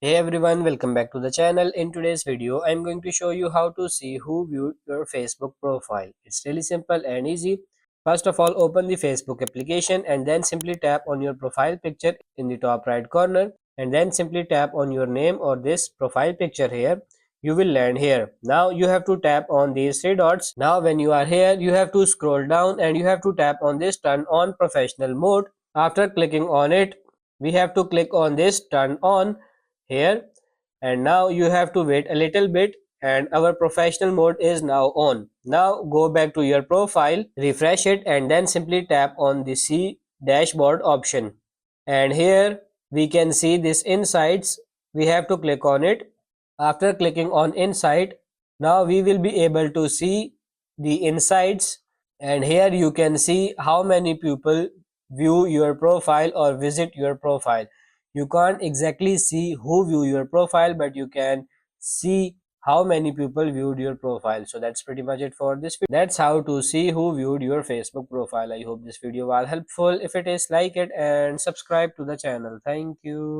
Hey everyone, welcome back to the channel. In today's video, I'm going to show you how to see who viewed your Facebook profile. It's really simple and easy. First of all, open the Facebook application and then simply tap on your profile picture in the top right corner and then simply tap on your name or this profile picture here. You will land here. Now you have to tap on these three dots. Now when you are here, you have to scroll down and you have to tap on this turn on professional mode. After clicking on it, we have to click on this turn on here, and now you have to wait a little bit and our professional mode is now on. Now go back to your profile, refresh it and then simply tap on the see dashboard option, and here we can see this insights. We have to click on it. After clicking on insight, now we will be able to see the insights, and here you can see how many people view your profile or visit your profile. You can't exactly see who view your profile, but you can see how many people viewed your profile. So that's pretty much it for this video. That's how to see who viewed your Facebook profile. I hope this video was helpful. If it is, like it and subscribe to the channel. Thank you.